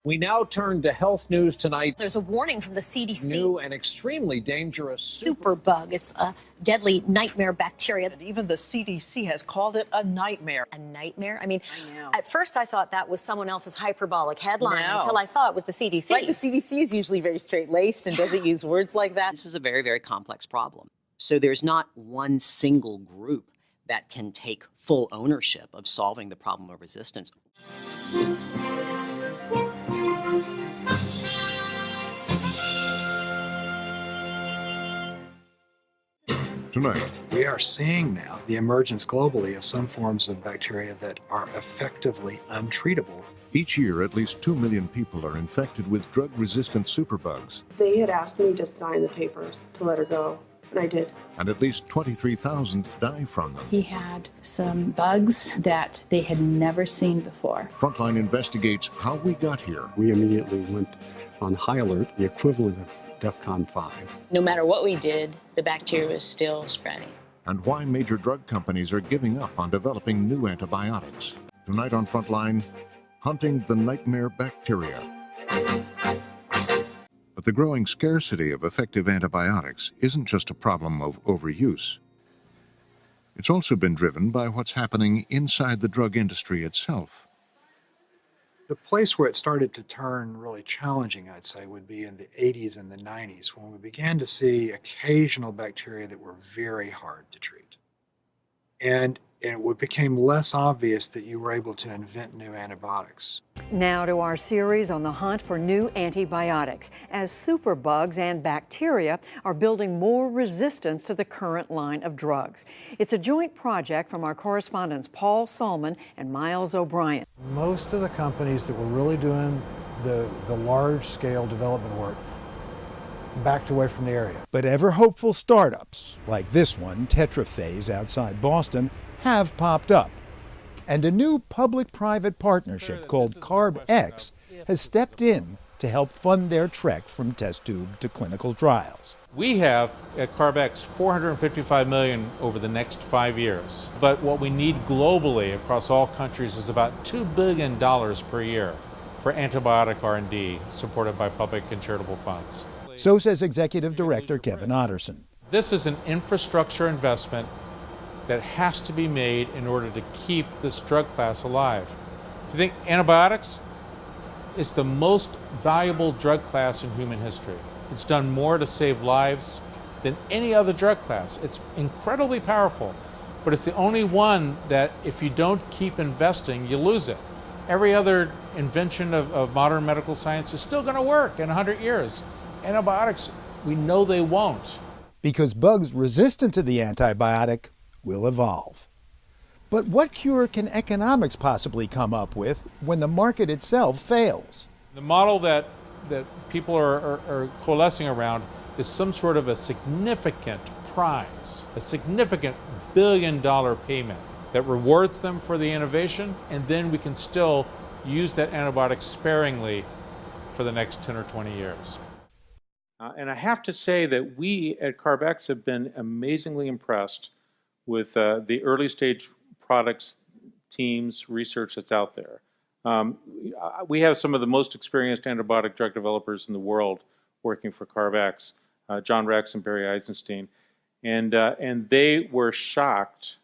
We now turn to health news tonight. There's a warning from the CDC. New and extremely dangerous superbug. It's a deadly nightmare bacteria. And even the CDC has called it a nightmare. A nightmare? I mean, at first I thought that was someone else's hyperbolic headline No. until I saw it was the CDC. Right, the CDC is usually very straight-laced and doesn't use words like that. This is a very, very complex problem. So there's not one single group that can take full ownership of solving the problem of resistance. Tonight, we are seeing now the emergence globally of some forms of bacteria that are effectively untreatable. each year at least 2 million people are infected with drug-resistant superbugs. They had asked me to sign the papers to let her go, and I did. And at least 23,000 die from them. He had some bugs that they had never seen before. Frontline investigates how we got here. We immediately went on high alert, the equivalent of DEFCON 5. No matter what we did, the bacteria was still spreading. And why major drug companies are giving up on developing new antibiotics. Tonight on Frontline, hunting the nightmare bacteria. But the growing scarcity of effective antibiotics isn't just a problem of overuse. It's also been driven by what's happening inside the drug industry itself. The place where it started to turn really challenging, I'd say, would be in the 80s and the 90s, when we began to see occasional bacteria that were very hard to treat. And it became less obvious that you were able to invent new antibiotics. Now to our series on the hunt for new antibiotics, as superbugs and bacteria are building more resistance to the current line of drugs. It's a joint project from our correspondents Paul Solman and Miles O'Brien. Most of the companies that were really doing the large-scale development work backed away from the area. But ever-hopeful startups, like this one, Tetraphase outside Boston, have popped up. And a new public-private partnership called CARB has stepped in to help fund their trek from test tube to clinical trials. We have at CARB $455 million over the next 5 years. But what we need globally across all countries is about $2 billion per year for antibiotic R&D supported by public and charitable funds. So says Executive Director Kevin Otterson. This is an infrastructure investment that has to be made in order to keep this drug class alive. Do you think antibiotics is the most valuable drug class in human history? It's done more to save lives than any other drug class. It's incredibly powerful, but it's the only one that if you don't keep investing, you lose it. Every other invention of modern medical science is still going to work in 100 years. Antibiotics, we know they won't. Because bugs resistant to the antibiotic will evolve. But what cure can economics possibly come up with when the market itself fails? The model that people are coalescing around is some sort of a significant prize, a significant billion-dollar payment that rewards them for the innovation, and then we can still use that antibiotic sparingly for the next 10 or 20 years. And I have to say that we at CARB have been amazingly impressed with the early stage products, teams, research that's out there. We have some of the most experienced antibiotic drug developers in the world working for CARB, John Rex and Barry Eisenstein, and they were shocked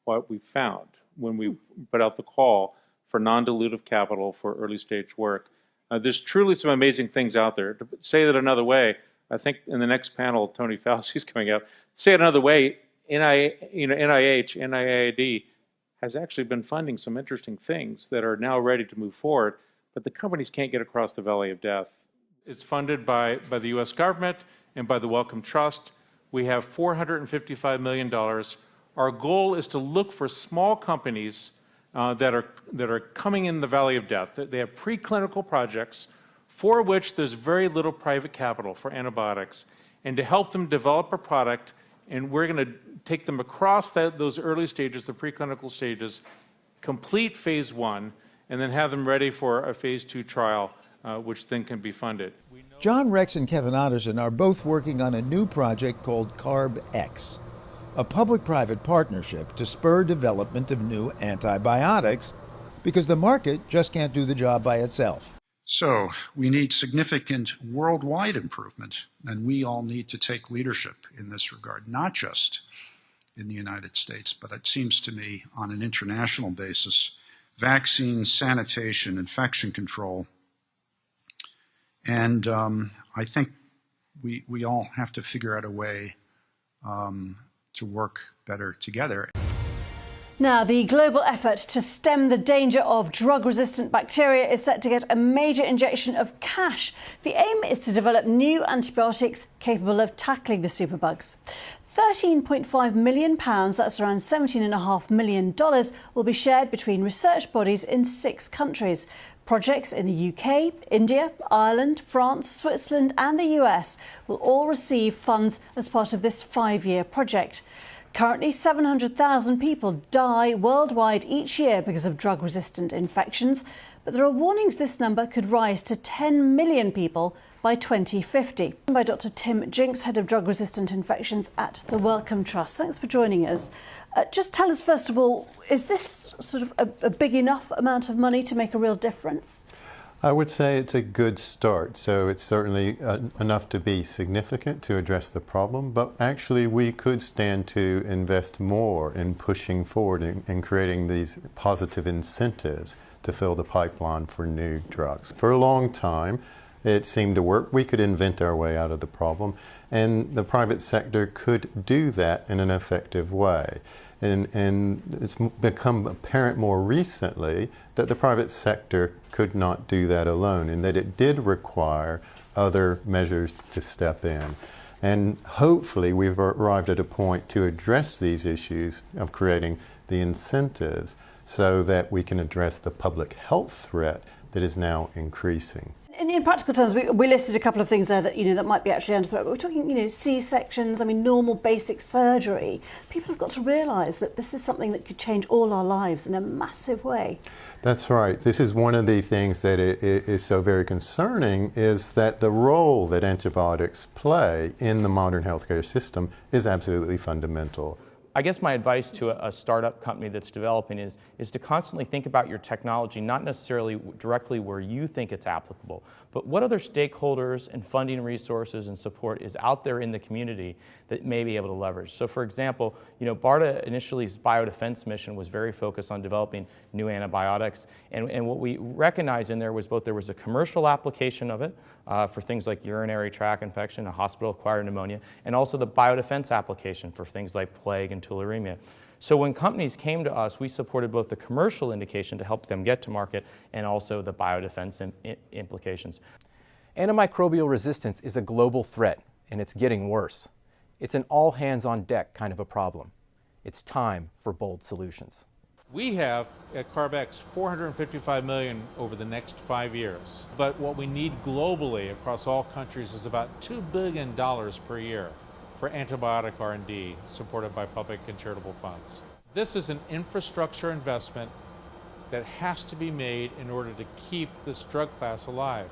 what we found when we put out the call for non-dilutive capital for early stage work. There's truly some amazing things out there. To say that another way, I think in the next panel, Tony Fauci's coming up. To say it another way, NIH, NIAID has actually been funding some interesting things that are now ready to move forward, but the companies can't get across the valley of death. It's funded by the U.S. government and by the Wellcome Trust. We have $455 million. Our goal is to look for small companies that are coming in the valley of death. They have preclinical projects for which there's very little private capital for antibiotics, and to help them develop a product, and we're going to take them across those early stages, the preclinical stages, complete phase 1, and then have them ready for a phase 2 trial, which then can be funded. John Rex and Kevin Otterson are both working on a new project called CARB, a public-private partnership to spur development of new antibiotics because the market just can't do the job by itself. So we need significant worldwide improvement, and we all need to take leadership in this regard, not just in the United States, but it seems to me on an international basis. Vaccine, sanitation, infection control, and I think we all have to figure out a way to work better together. Now, the global effort to stem the danger of drug-resistant bacteria is set to get a major injection of cash. The aim is to develop new antibiotics capable of tackling the superbugs. £13.5 million, that's around $17.5 million, will be shared between research bodies in 6 countries. Projects in the UK, India, Ireland, France, Switzerland and the US will all receive funds as part of this 5-year project. Currently, 700,000 people die worldwide each year because of drug-resistant infections, but there are warnings this number could rise to 10 million people by 2050. By Dr. Tim Jinks, Head of Drug-Resistant Infections at the Wellcome Trust. Thanks for joining us. Just tell us, first of all, is this sort of a big enough amount of money to make a real difference? I would say it's a good start. So it's certainly enough to be significant to address the problem, but actually we could stand to invest more in pushing forward and creating these positive incentives to fill the pipeline for new drugs. For a long time, it seemed to work. We could invent our way out of the problem, and the private sector could do that in an effective way. And it's become apparent more recently that the private sector could not do that alone, and that it did require other measures to step in. And hopefully we've arrived at a point to address these issues of creating the incentives so that we can address the public health threat that is now increasing. In practical terms, we listed a couple of things there that that might be actually under threat. But we're talking, C-sections. I mean, normal basic surgery. People have got to realise that this is something that could change all our lives in a massive way. That's right. This is one of the things that is so very concerning, is that the role that antibiotics play in the modern healthcare system is absolutely fundamental. I guess my advice to a startup company that's developing is to constantly think about your technology, not necessarily directly where you think it's applicable, but what other stakeholders and funding resources and support is out there in the community that may be able to leverage. So for example, BARDA initially's biodefense mission was very focused on developing new antibiotics, and what we recognized in there was there was a commercial application of it for things like urinary tract infection, a hospital-acquired pneumonia, and also the biodefense application for things like plague and tularemia. So when companies came to us, we supported both the commercial indication to help them get to market and also the biodefense implications. Antimicrobial resistance is a global threat, and it's getting worse. It's an all-hands-on-deck kind of a problem. It's time for bold solutions. We have at CARB $455 million over the next 5 years. But what we need globally across all countries is about $2 billion per year for antibiotic R&D supported by public and charitable funds. This is an infrastructure investment that has to be made in order to keep this drug class alive.